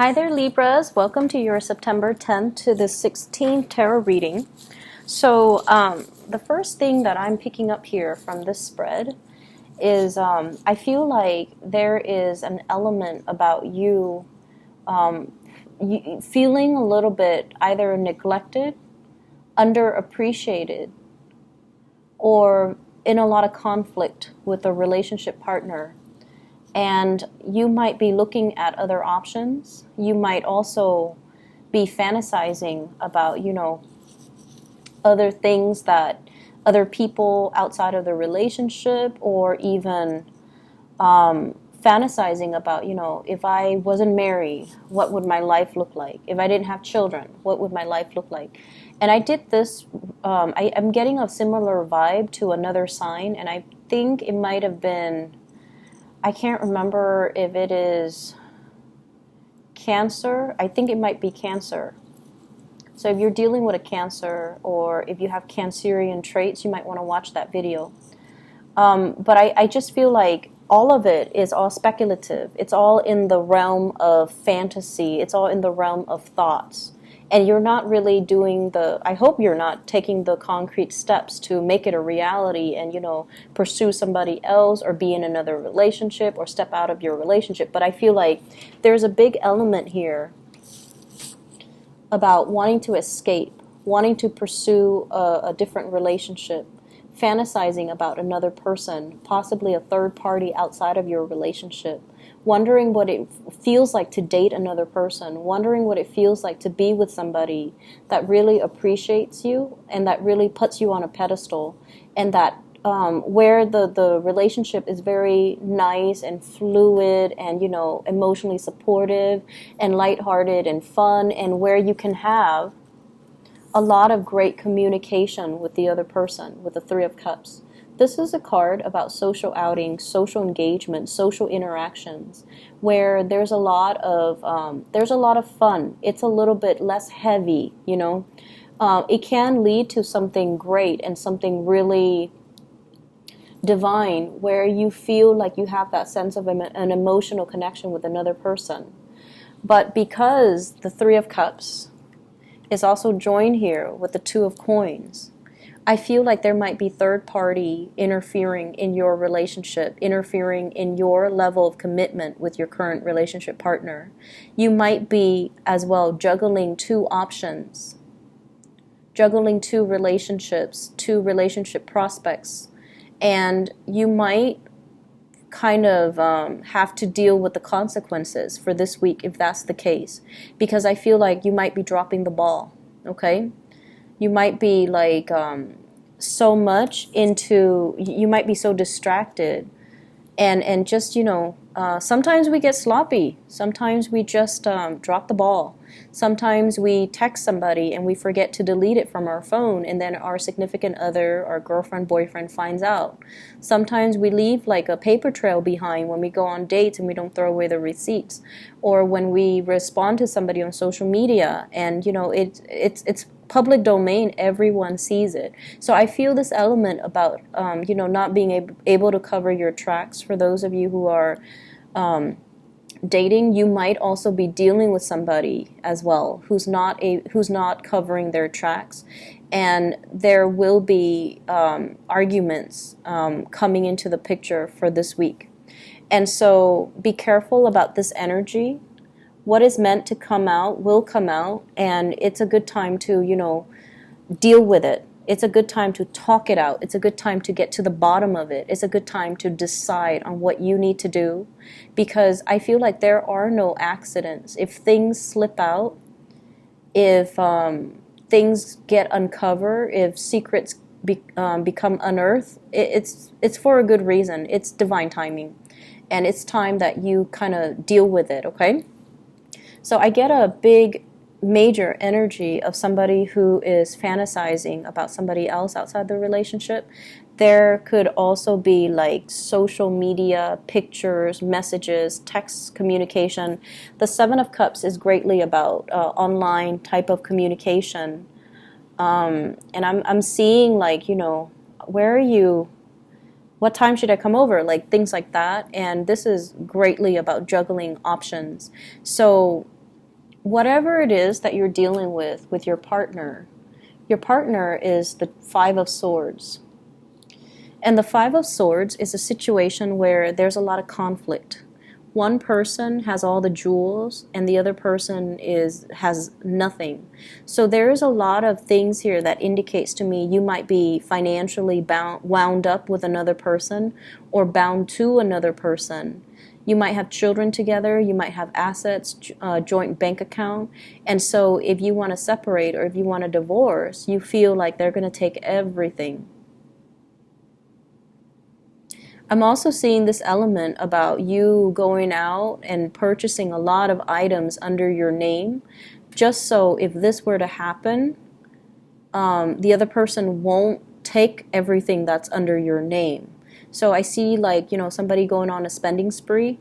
Hi there, Libras. Welcome to your September 10th to the 16th tarot reading. So, the first thing that I'm picking up here from this spread is I feel like there is an element about you feeling a little bit either neglected, underappreciated, or in a lot of conflict with a relationship partner. And you might be looking at other options. You might also be fantasizing about, other things that other people outside of the relationship, or even fantasizing about, if I wasn't married, what would my life look like? If I didn't have children, what would my life look like? And I did this, I'm getting a similar vibe to another sign, and I think it might have been, I can't remember if it is Cancer. I think it might be Cancer. So if you're dealing with a Cancer, or if you have Cancerian traits, you might want to watch that video. But I just feel like all of it is all speculative. It's all in the realm of fantasy. It's all in the realm of thoughts. And you're not really doing I hope you're not taking the concrete steps to make it a reality and, pursue somebody else or be in another relationship or step out of your relationship. But I feel like there's a big element here about wanting to escape, wanting to pursue a different relationship, fantasizing about another person, possibly a third party outside of your relationship, wondering what it feels like to date another person, wondering what it feels like to be with somebody that really appreciates you and that really puts you on a pedestal, and that where the relationship is very nice and fluid and, emotionally supportive and lighthearted and fun, and where you can have a lot of great communication with the other person, with the Three of Cups. This is a card about social outings, social engagement, social interactions, where there's a lot of fun. It's a little bit less heavy, It can lead to something great and something really divine, where you feel like you have that sense of an emotional connection with another person. But because the Three of Cups is also joined here with the Two of Coins, I feel like there might be third party interfering in your relationship, interfering in your level of commitment with your current relationship partner. You might be as well juggling two options, juggling two relationships, two relationship prospects, and you might kind of have to deal with the consequences for this week if that's the case, because I feel like you might be dropping the ball, okay? You might be like so much into, you might be so distracted and just, sometimes we get sloppy. Sometimes we just drop the ball. Sometimes we text somebody and we forget to delete it from our phone, and then our significant other, our girlfriend, boyfriend finds out. Sometimes we leave like a paper trail behind when we go on dates and we don't throw away the receipts, or when we respond to somebody on social media and, it's public domain, everyone sees it. So I feel this element about, not being able to cover your tracks. For those of you who are dating, you might also be dealing with somebody as well who's not covering their tracks, and there will be arguments coming into the picture for this week. And so be careful about this energy. What is meant to come out will come out, and it's a good time to, deal with it. It's a good time to talk it out. It's a good time to get to the bottom of it. It's a good time to decide on what you need to do, because I feel like there are no accidents. If things slip out, if things get uncovered, if secrets become unearthed, it's for a good reason. It's divine timing, and it's time that you kind of deal with it, okay? So I get a big, major energy of somebody who is fantasizing about somebody else outside the relationship. There could also be like social media, pictures, messages, text communication. The Seven of Cups is greatly about online type of communication. And I'm seeing like, where are you? What time should I come over? Like things like that. And this is greatly about juggling options. So whatever it is that you're dealing with your partner is the Five of Swords. And the Five of Swords is a situation where there's a lot of conflict. One person has all the jewels and the other person has nothing. So there is a lot of things here that indicates to me you might be financially wound up with another person or bound to another person. You might have children together, you might have assets, joint bank account. And so if you want to separate or if you want to divorce, you feel like they're going to take everything. I'm also seeing this element about you going out and purchasing a lot of items under your name, just so if this were to happen, the other person won't take everything that's under your name. So I see like, somebody going on a spending spree,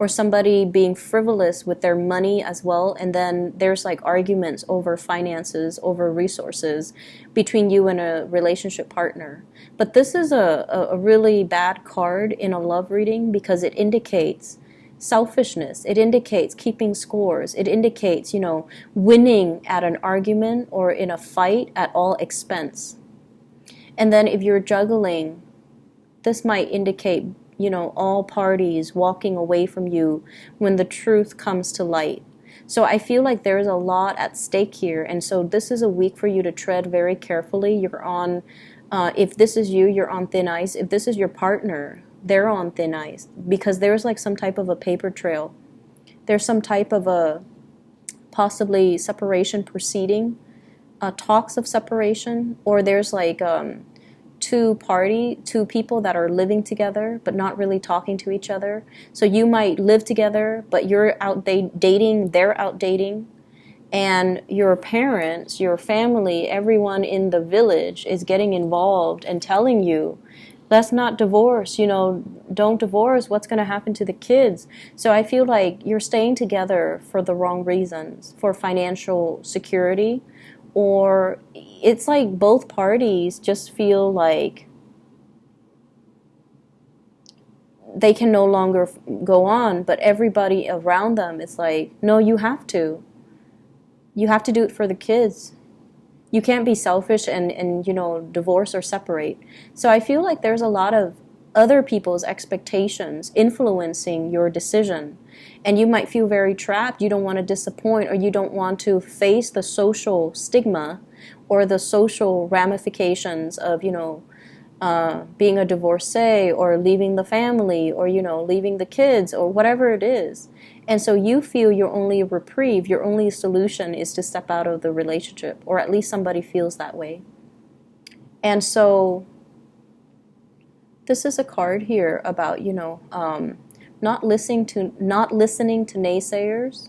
or somebody being frivolous with their money as well, and then there's like arguments over finances, over resources between you and a relationship partner. But this is a really bad card in a love reading because it indicates selfishness. It indicates keeping scores. It indicates, winning at an argument or in a fight at all expense. And then if you're juggling, this might indicate all parties walking away from you when the truth comes to light. So I feel like there's a lot at stake here. And so this is a week for you to tread very carefully. You're on, if this is you, you're on thin ice. If this is your partner, they're on thin ice because there's like some type of a paper trail. There's some type of a possibly separation proceeding, talks of separation, or there's like, two people that are living together but not really talking to each other. So you might live together, but you're out dating, they're out dating, and your parents, your family, everyone in the village is getting involved and telling you, let's not divorce, don't divorce, what's going to happen to the kids? So I feel like you're staying together for the wrong reasons, for financial security, or it's like both parties just feel like they can no longer go on, but everybody around them is like, no, you have to. You have to do it for the kids. You can't be selfish and divorce or separate. So I feel like there's a lot of other people's expectations influencing your decision. And you might feel very trapped. You don't want to disappoint, or you don't want to face the social stigma or the social ramifications of, being a divorcee or leaving the family or, leaving the kids or whatever it is. And so you feel your only reprieve, your only solution is to step out of the relationship, or at least somebody feels that way. And so this is a card here about, not listening to naysayers.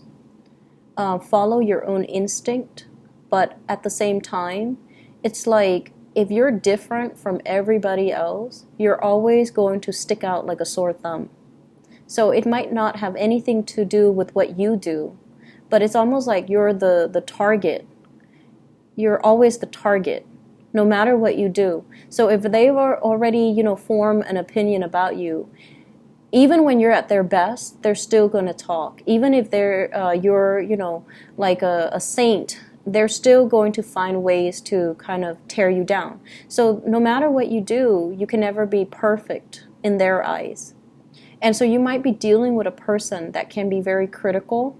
Follow your own instinct, but at the same time, it's like if you're different from everybody else, you're always going to stick out like a sore thumb. So it might not have anything to do with what you do, but it's almost like you're the target. You're always the target, no matter what you do. So if they were already, form an opinion about you, even when you're at their best, they're still going to talk. Even if you're, like a saint, they're still going to find ways to kind of tear you down. So no matter what you do, you can never be perfect in their eyes. And so you might be dealing with a person that can be very critical.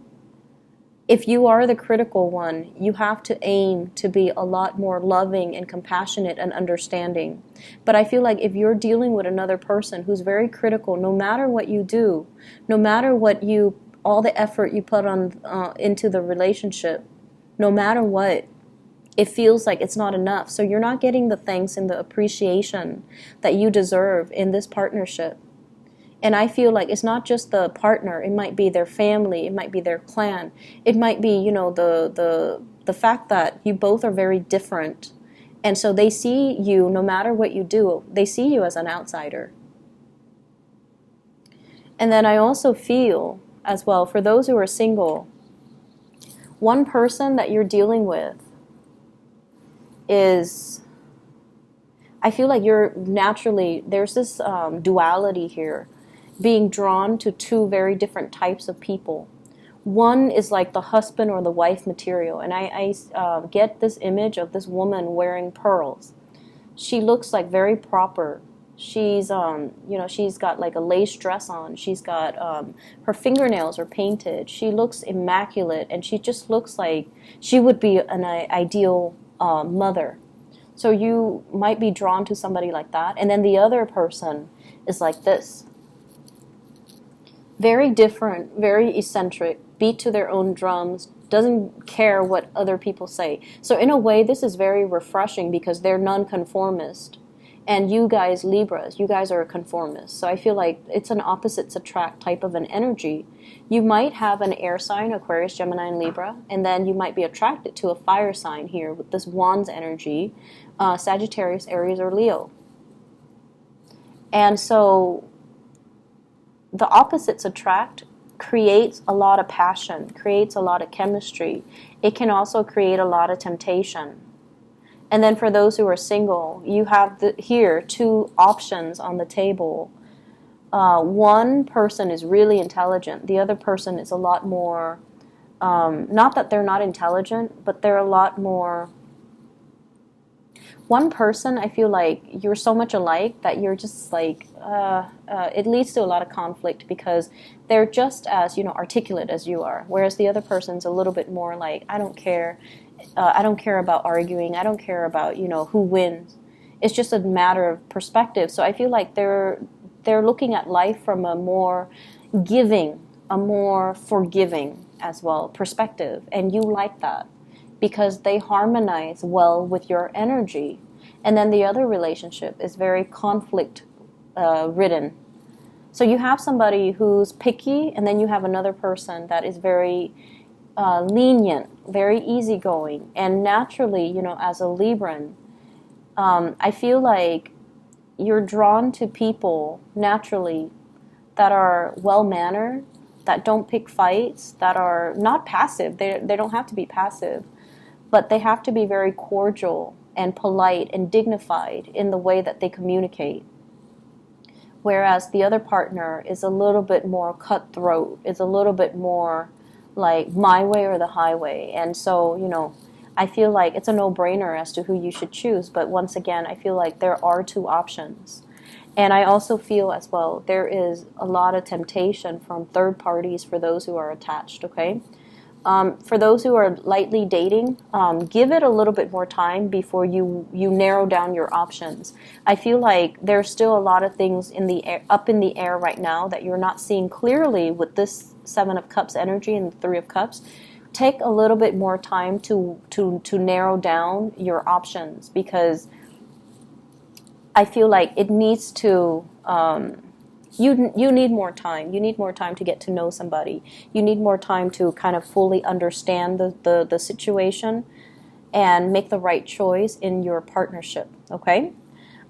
If you are the critical one, you have to aim to be a lot more loving and compassionate and understanding. But I feel like if you're dealing with another person who's very critical, no matter what you do, no matter all the effort you put on into the relationship, no matter what, it feels like it's not enough. So you're not getting the thanks and the appreciation that you deserve in this partnership. And I feel like it's not just the partner. It might be their family. It might be their clan. It might be, the fact that you both are very different. And so they see you, no matter what you do, they see you as an outsider. And then I also feel, as well, for those who are single, one person that you're dealing with is, I feel like you're naturally, there's this duality here, being drawn to two very different types of people. One is like the husband or the wife material, and I get this image of this woman wearing pearls. She looks like very proper. She's she's got like a lace dress on. She's got her fingernails are painted. She looks immaculate, and she just looks like she would be an ideal mother. So you might be drawn to somebody like that. And then the other person is like this. Very different, very eccentric, beat to their own drums, doesn't care what other people say. So in a way, this is very refreshing because they're nonconformist. And you guys, Libras, you guys are a conformist. So I feel like it's an opposites attract type of an energy. You might have an air sign, Aquarius, Gemini, and Libra, and then you might be attracted to a fire sign here with this Wands energy, Sagittarius, Aries, or Leo. And so the opposites attract creates a lot of passion, creates a lot of chemistry. It can also create a lot of temptation. And then for those who are single, you have here two options on the table. One person is really intelligent. The other person is a lot more, not that they're not intelligent, but they're a lot more. One person, I feel like you're so much alike that you're just like, it leads to a lot of conflict because they're just as, articulate as you are. Whereas the other person's a little bit more like, I don't care. I don't care about arguing. I don't care about, who wins. It's just a matter of perspective. So I feel like they're looking at life from a more giving, a more forgiving as well perspective. And you like that because they harmonize well with your energy. And then the other relationship is very conflict ridden. So you have somebody who's picky, and then you have another person that is very lenient, very easygoing. And naturally, as a Libran, I feel like you're drawn to people naturally that are well-mannered, that don't pick fights, that are not passive. They don't have to be passive, but they have to be very cordial and polite and dignified in the way that they communicate. Whereas the other partner is a little bit more cutthroat, is a little bit more like my way or the highway. And so, I feel like it's a no-brainer as to who you should choose. But once again, I feel like there are two options. And I also feel as well, there is a lot of temptation from third parties for those who are attached, okay? For those who are lightly dating, give it a little bit more time before you narrow down your options. I feel like there's still a lot of things up in the air right now that you're not seeing clearly with this Seven of Cups energy and the Three of Cups. Take a little bit more time to narrow down your options because I feel like it needs to. You need more time. You need more time to get to know somebody. You need more time to kind of fully understand the situation and make the right choice in your partnership, okay?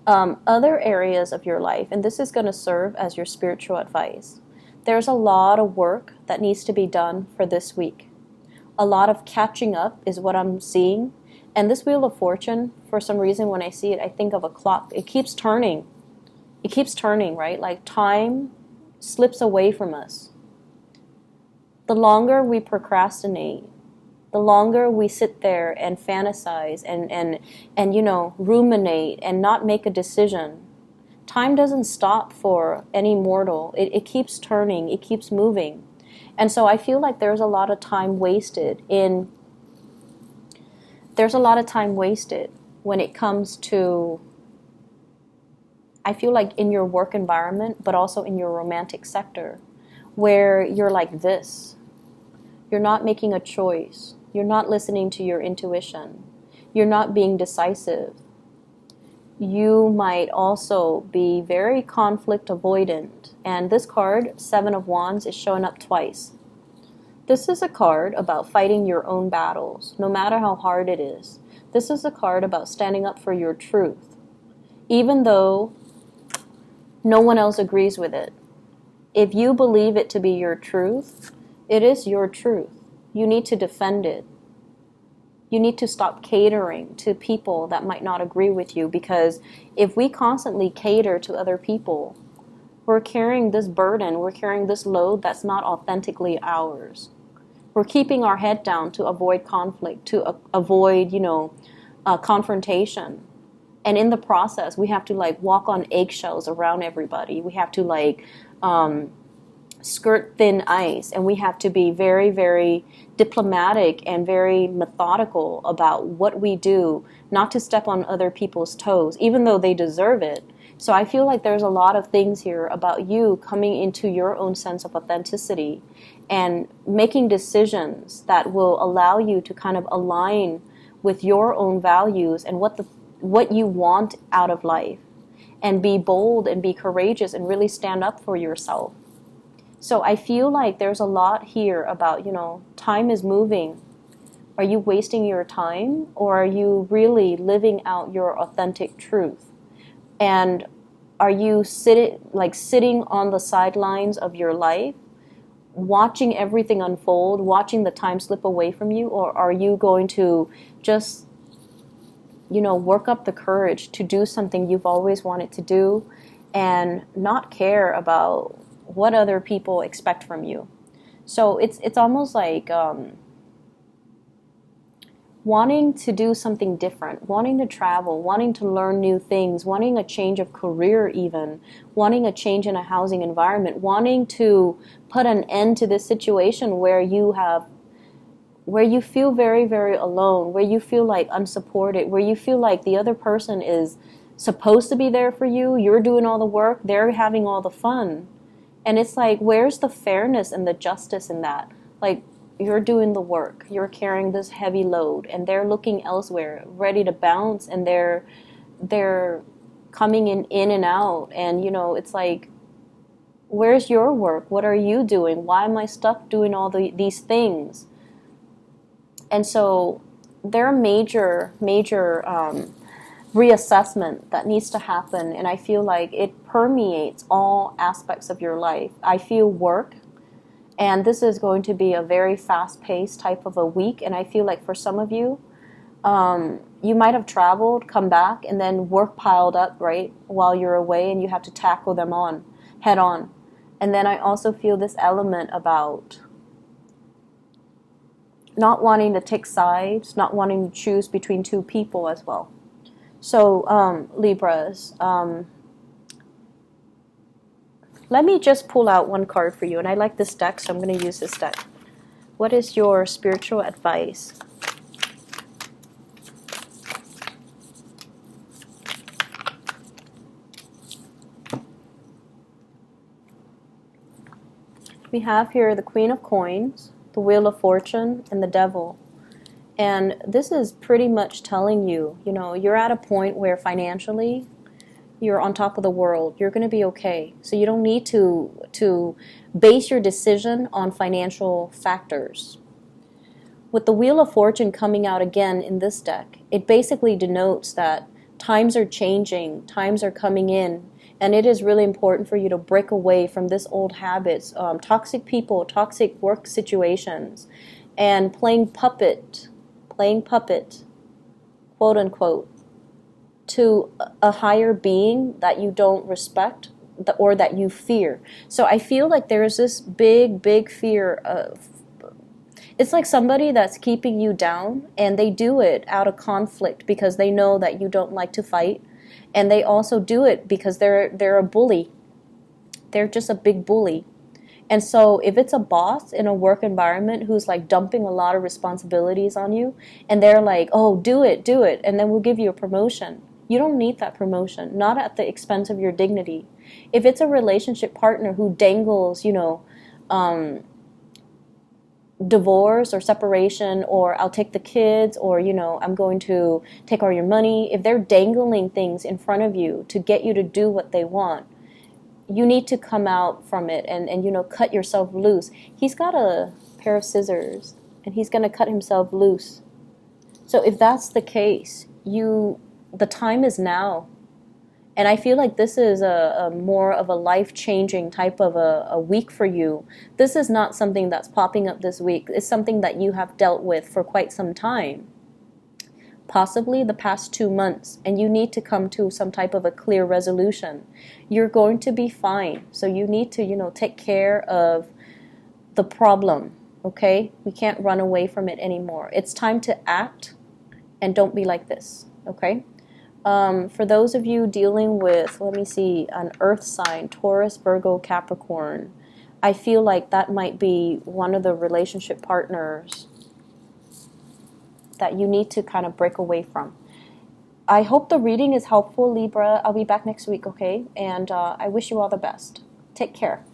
Other areas of your life, and this is going to serve as your spiritual advice. There's a lot of work that needs to be done for this week. A lot of catching up is what I'm seeing. And this Wheel of Fortune, for some reason, when I see it, I think of a clock. It keeps turning. It keeps turning, right? Like time slips away from us. The longer we procrastinate, the longer we sit there and fantasize and ruminate and not make a decision, time doesn't stop for any mortal. It keeps turning. It keeps moving. And so I feel like there's a lot of time wasted when it comes to, I feel like in your work environment, but also in your romantic sector, where you're like this. You're not making a choice. You're not listening to your intuition. You're not being decisive. You might also be very conflict avoidant. And this card, Seven of Wands, is showing up twice. This is a card about fighting your own battles, no matter how hard it is. This is a card about standing up for your truth, even though no one else agrees with it. If you believe it to be your truth, it is your truth. You need to defend it. You need to stop catering to people that might not agree with you, because if we constantly cater to other people, we're carrying this burden, we're carrying this load that's not authentically ours. We're keeping our head down to avoid conflict, to avoid, confrontation. And in the process, we have to like walk on eggshells around everybody. We have to like skirt thin ice, and we have to be very, very diplomatic and very methodical about what we do, not to step on other people's toes, even though they deserve it. So I feel like there's a lot of things here about you coming into your own sense of authenticity and making decisions that will allow you to kind of align with your own values and what you want out of life, and be bold and be courageous and really stand up for yourself. So I feel like there's a lot here about, time is moving. Are you wasting your time, or are you really living out your authentic truth? And are you sitting on the sidelines of your life, watching everything unfold, watching the time slip away from you? Or are you going to just, work up the courage to do something you've always wanted to do and not care about what other people expect from you? So it's almost like wanting to do something different, wanting to travel, wanting to learn new things, wanting a change of career even, wanting a change in a housing environment, wanting to put an end to this situation where you feel very, very alone, where you feel like unsupported, where you feel like the other person is supposed to be there for you, you're doing all the work, they're having all the fun. And it's like, where's the fairness and the justice in that? Like, you're doing the work, you're carrying this heavy load, and they're looking elsewhere, ready to bounce, and they're coming in and out. And, it's like, where's your work? What are you doing? Why am I stuck doing all these things? And so there are major reassessment that needs to happen, and I feel like it permeates all aspects of your life. I feel work, and this is going to be a very fast-paced type of a week, and I feel like for some of you, you might have traveled, come back, and then work piled up, right, while you're away, and you have to tackle them head on. And then I also feel this element about not wanting to take sides, not wanting to choose between two people as well. So, Libras, let me just pull out one card for you. And I like this deck, so I'm going to use this deck. What is your spiritual advice? We have here the Queen of Coins, the Wheel of Fortune, and the Devil. And this is pretty much telling you, you're at a point where financially you're on top of the world. You're going to be okay. So you don't need to base your decision on financial factors. With the Wheel of Fortune coming out again in this deck, it basically denotes that times are changing, times are coming in, and it is really important for you to break away from this old habits, toxic people, toxic work situations, and playing puppet, quote unquote, to a higher being that you don't respect or that you fear. So I feel like there's this big fear of, it's like somebody that's keeping you down, and they do it out of conflict because they know that you don't like to fight, and they also do it because they're a bully. They're just a big bully. And so if it's a boss in a work environment who's like dumping a lot of responsibilities on you, and they're like, oh, do it, and then we'll give you a promotion. You don't need that promotion, not at the expense of your dignity. If it's a relationship partner who dangles, divorce or separation, or I'll take the kids, or, I'm going to take all your money. If they're dangling things in front of you to get you to do what they want, you need to come out from it and cut yourself loose. He's got a pair of scissors, and he's going to cut himself loose. So if that's the case, the time is now. And I feel like this is a more of a life-changing type of a week for you. This is not something that's popping up this week. It's something that you have dealt with for quite some time, possibly the past 2 months, and you need to come to some type of a clear resolution. You're going to be fine. So you need to, take care of the problem. okay? We can't run away from it anymore. It's time to act, and don't be like this, okay? For those of you dealing with, let me see, an earth sign, Taurus, Virgo, Capricorn, I feel like that might be one of the relationship partners that you need to kind of break away from. I hope the reading is helpful, Libra. I'll be back next week, okay? And I wish you all the best. Take care.